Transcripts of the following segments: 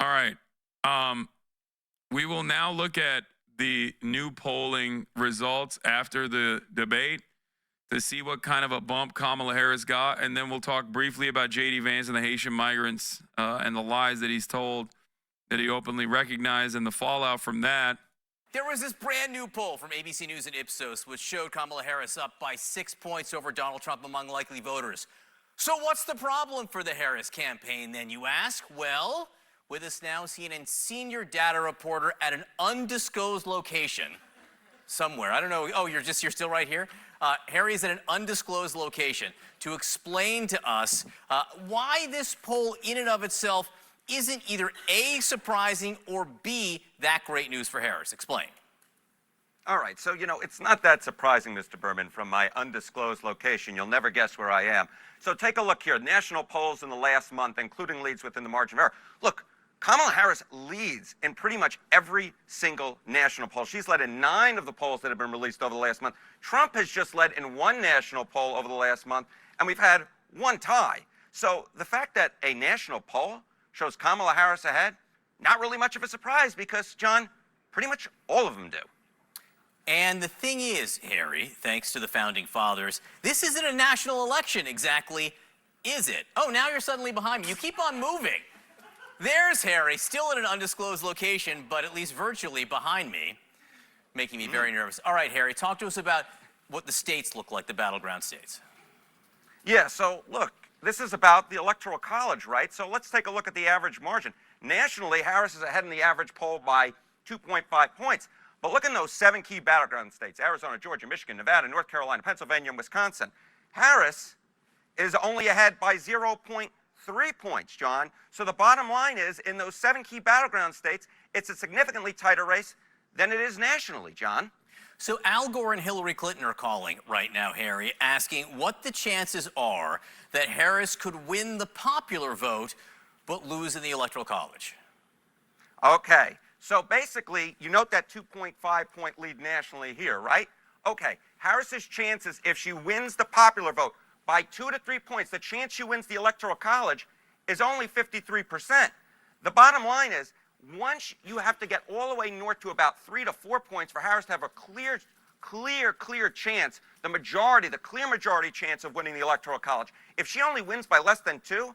All right. We will now look at the new polling results after the debate to see what kind of a bump Kamala Harris got. And then we'll talk briefly about J.D. Vance and the Haitian migrants and the lies that he's told that he openly recognized and the fallout from that. There was this brand new poll from ABC News and Ipsos which showed Kamala Harris up by 6 points over Donald Trump among likely voters. So what's the problem for the Harris campaign then, you ask? Well, with us now, CNN senior data reporter at an undisclosed location somewhere. I don't know. Oh, you're still right here? Harry's at an undisclosed location to explain to us why this poll in and of itself isn't either A, surprising, or B, that great news for Harris. Explain. All right, so, it's not that surprising, Mr. Berman, from my undisclosed location. You'll never guess where I am. So take a look here. National polls in the last month, including leads within the margin of error. Look, Kamala Harris leads in pretty much every single national poll. She's led in 9 of the polls that have been released over the last month. Trump has just led in 1 national poll over the last month, and we've had 1 tie. So the fact that a national poll shows Kamala Harris ahead, not really much of a surprise because, John, pretty much all of them do. And the thing is, Harry, thanks to the founding fathers, this isn't a national election exactly, is it? Oh, now you're suddenly behind me. You keep on moving. There's Harry, still in an undisclosed location, but at least virtually behind me, making me very nervous. All right, Harry, talk to us about what the states look like, the battleground states. Yeah, so look, this is about the Electoral College, right? So let's take a look at the average margin. Nationally, Harris is ahead in the average poll by 2.5 points. But look in those 7 key battleground states, Arizona, Georgia, Michigan, Nevada, North Carolina, Pennsylvania, and Wisconsin. Harris is only ahead by 0.3 points, John. So the bottom line is, in those 7 key battleground states, it's a significantly tighter race than it is nationally, John. So Al Gore and Hillary Clinton are calling right now, Harry, asking what the chances are that Harris could win the popular vote but lose in the Electoral College. Okay. So basically, you note that 2.5-point lead nationally here, right? Okay, Harris's chances, if she wins the popular vote by 2 to 3 points, the chance she wins the Electoral College is only 53%. The bottom line is, once you have to get all the way north to about 3 to 4 points for Harris to have a clear chance, the clear majority chance of winning the Electoral College. If she only wins by less than 2,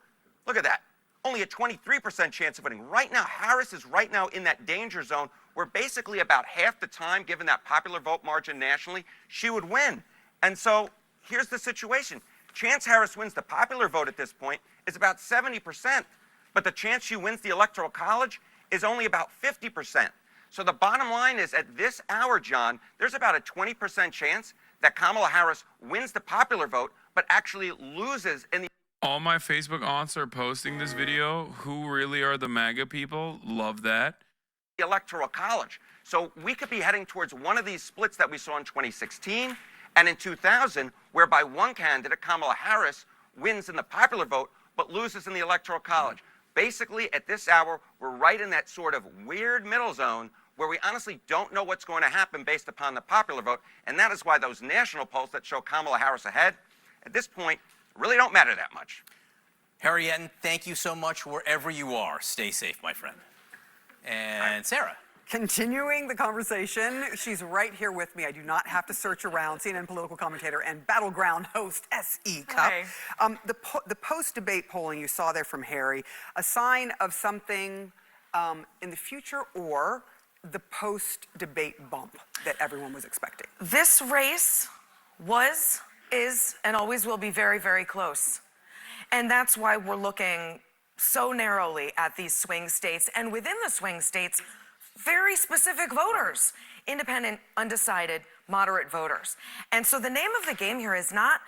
look at that. Only a 23% chance of winning. Right now, Harris is right now in that danger zone where basically about half the time, given that popular vote margin nationally, she would win. And so here's the situation. Chance Harris wins the popular vote at this point is about 70%, but the chance she wins the Electoral College is only about 50%. So the bottom line is, at this hour, John, there's about a 20% chance that Kamala Harris wins the popular vote, but actually loses in the All my Facebook aunts are posting this video. Who really are the MAGA people? Love that. Electoral College. So we could be heading towards one of these splits that we saw in 2016 and in 2000, whereby one candidate, Kamala Harris, wins in the popular vote but loses in the Electoral College. Basically, at this hour, we're right in that sort of weird middle zone where we honestly don't know what's going to happen based upon the popular vote, and that is why those national polls that show Kamala Harris ahead, at this point, really don't matter that much. Harry Yenton, thank you so much wherever you are. Stay safe, my friend. And Sarah. Continuing the conversation, she's right here with me. I do not have to search around. CNN political commentator and battleground host S.E. Cupp. The post-debate polling you saw there from Harry, a sign of something in the future, or the post-debate bump that everyone was expecting? This race was, is, and always will be very, very close. And that's why we're looking so narrowly at these swing states, and within the swing states, very specific voters, independent, undecided, moderate voters. And so the name of the game here is not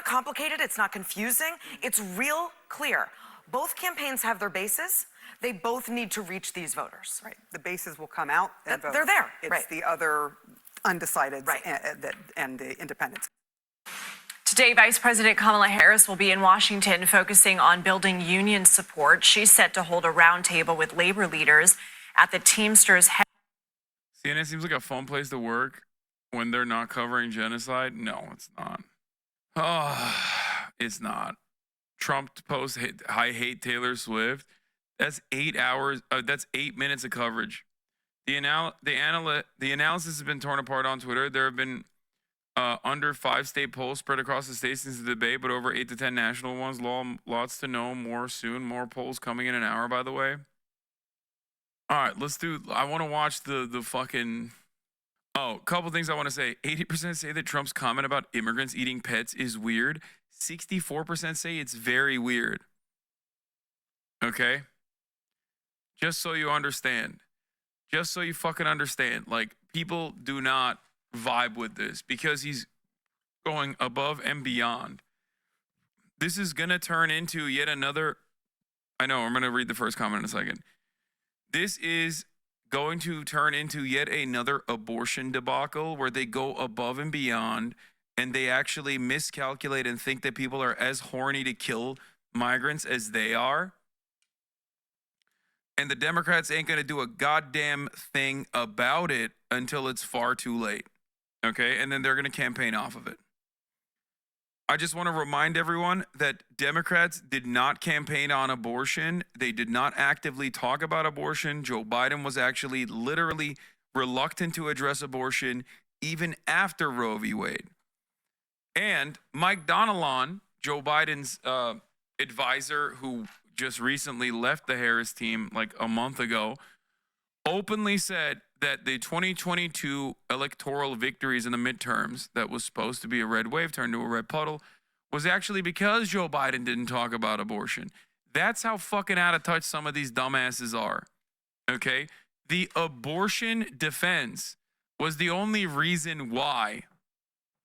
complicated, it's not confusing, it's real clear. Both campaigns have their bases. They both need to reach these voters. Right. The bases will come out and vote. They're there. It's right. the other undecideds and the independents. Today, Vice President Kamala Harris will be in Washington focusing on building union support. She's set to hold a roundtable with labor leaders at the Teamsters. CNN seems like a fun place to work when they're not covering genocide. No, it's not. Oh, it's not. Trump posts, I hate Taylor Swift. That's 8 hours. That's 8 minutes of coverage. The analysis has been torn apart on Twitter. There have been under 5 state polls spread across the states since the debate, but over 8 to 10 national ones. Lots to know. More soon. More polls coming in an hour, by the way. All right, let's do. I want to watch the fucking. Oh, couple things I want to say. 80% say that Trump's comment about immigrants eating pets is weird. 64% say it's very weird. Okay? Just so you understand. Just so you fucking understand. Like, people do not vibe with this because he's going above and beyond. This is going to turn into yet another. I know, I'm going to read the first comment in a second. This is going to turn into yet another abortion debacle where they go above and beyond and they actually miscalculate and think that people are as horny to kill migrants as they are. And the Democrats ain't going to do a goddamn thing about it until it's far too late. Okay? And then they're going to campaign off of it. I just want to remind everyone that Democrats did not campaign on abortion. They did not actively talk about abortion. Joe Biden was actually literally reluctant to address abortion even after Roe v. Wade. And Mike Donilon, Joe Biden's advisor who just recently left the Harris team like a month ago, openly said that the 2022 electoral victories in the midterms that was supposed to be a red wave turned to a red puddle was actually because Joe Biden didn't talk about abortion. That's how fucking out of touch some of these dumbasses are. Okay? The abortion defense was the only reason why.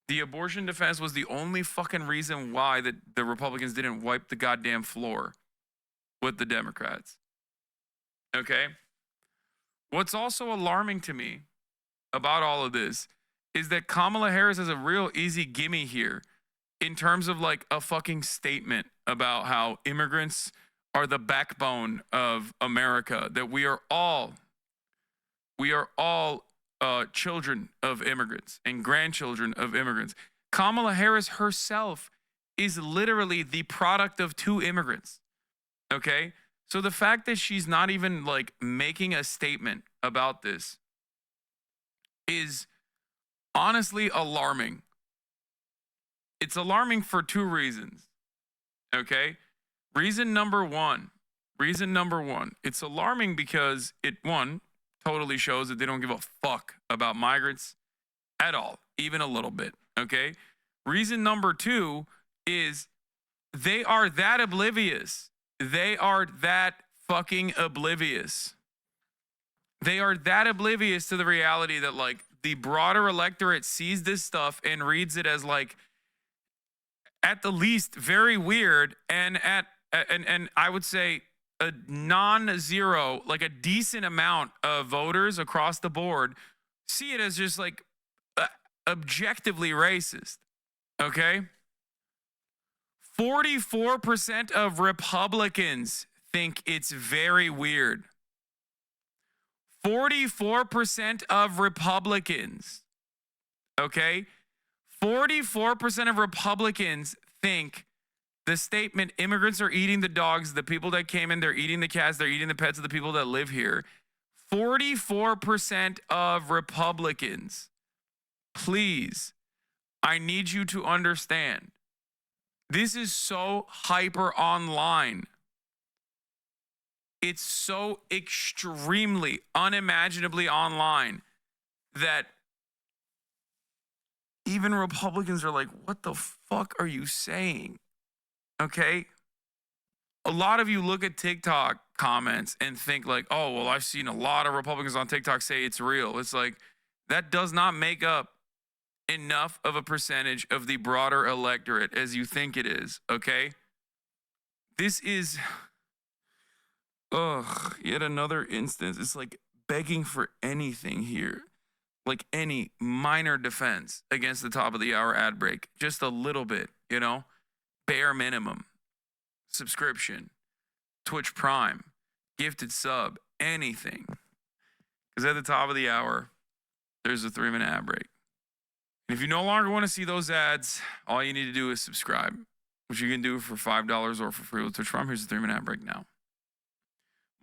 The abortion defense was the only fucking reason why that the Republicans didn't wipe the goddamn floor with the Democrats. Okay? What's also alarming to me about all of this is that Kamala Harris has a real easy gimme here in terms of like a fucking statement about how immigrants are the backbone of America, that we are all children of immigrants and grandchildren of immigrants. Kamala Harris herself is literally the product of 2 immigrants. Okay? So the fact that she's not even like making a statement about this is honestly alarming. It's alarming for 2 reasons. Okay? Reason number one, it's alarming because it, one, totally shows that they don't give a fuck about migrants at all, even a little bit. Okay? Reason number 2 is they are that oblivious. They are that fucking oblivious. They are that oblivious to the reality that like the broader electorate sees this stuff and reads it as like at the least very weird and and I would say a non-zero, like a decent amount of voters across the board see it as just like objectively racist. Okay? 44% of Republicans think it's very weird. 44% of Republicans, okay? 44% of Republicans think the statement, immigrants are eating the dogs, the people that came in, they're eating the cats, they're eating the pets of the people that live here. 44% of Republicans, please, I need you to understand. This is so hyper online. It's so extremely, unimaginably online that even Republicans are like, what the fuck are you saying? Okay? A lot of you look at TikTok comments and think like, oh, well, I've seen a lot of Republicans on TikTok say it's real. It's like, that does not make up enough of a percentage of the broader electorate as you think it is, okay? This is, yet another instance. It's like begging for anything here. Like any minor defense against the top of the hour ad break. Just a little bit, you know? Bare minimum. Subscription. Twitch Prime. Gifted sub. Anything. Because at the top of the hour, there's a 3-minute ad break. And if you no longer want to see those ads, all you need to do is subscribe, which you can do for $5 or for free with Twitch Prime. Here's the 3-minute ad break now.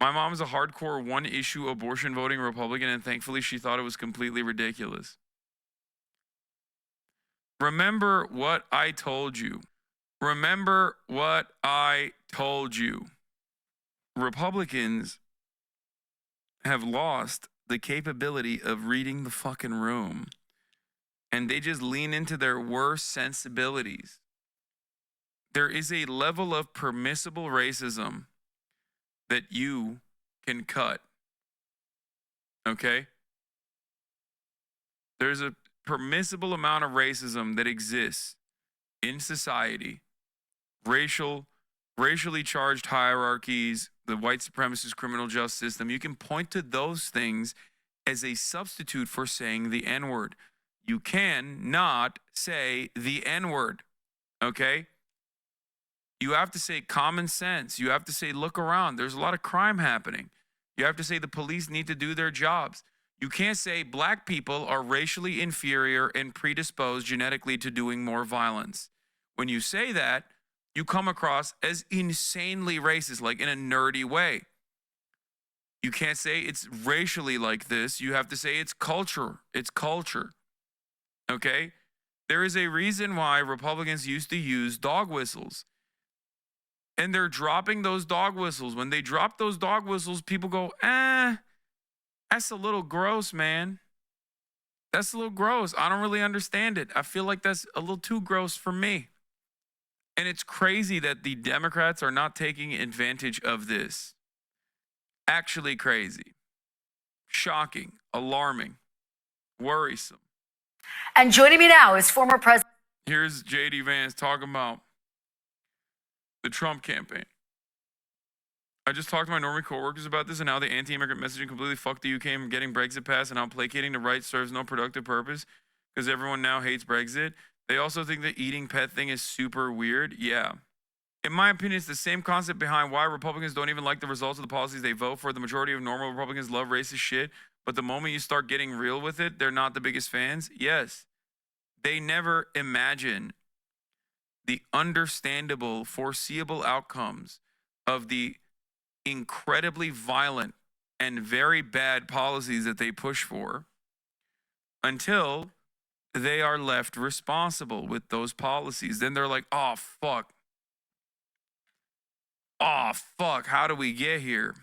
My mom's a hardcore one-issue abortion voting Republican, and thankfully she thought it was completely ridiculous. Remember what I told you. Remember what I told you. Republicans have lost the capability of reading the fucking room, and they just lean into their worst sensibilities. There is a level of permissible racism that you can cut. Okay? There's a permissible amount of racism that exists in society. Racially charged hierarchies, the white supremacist criminal justice system. You can point to those things as a substitute for saying the N-word. You can not say the N-word. Okay? You have to say common sense. You have to say, look around. There's a lot of crime happening. You have to say the police need to do their jobs. You can't say black people are racially inferior and predisposed genetically to doing more violence. When you say that, you come across as insanely racist, like in a nerdy way. You can't say it's racially like this. You have to say it's culture. It's culture. Okay? There is a reason why Republicans used to use dog whistles. And they're dropping those dog whistles. When they drop those dog whistles, people go, that's a little gross, man. That's a little gross. I don't really understand it. I feel like that's a little too gross for me. And it's crazy that the Democrats are not taking advantage of this. Actually crazy. Shocking. Alarming. Worrisome. And joining me now is former President. Here's J.D. Vance talking about the Trump campaign. I just talked to my normie coworkers about this and how the anti-immigrant messaging completely fucked the UK from getting Brexit passed, and how placating the right serves no productive purpose because everyone now hates Brexit. They also think the eating pet thing is super weird. Yeah. In my opinion, it's the same concept behind why Republicans don't even like the results of the policies they vote for. The majority of normal Republicans love racist shit, but the moment you start getting real with it, they're not the biggest fans. Yes. They never imagine the understandable, foreseeable outcomes of the incredibly violent and very bad policies that they push for until they are left responsible with those policies. Then they're like, oh, fuck. Oh, fuck. How do we get here?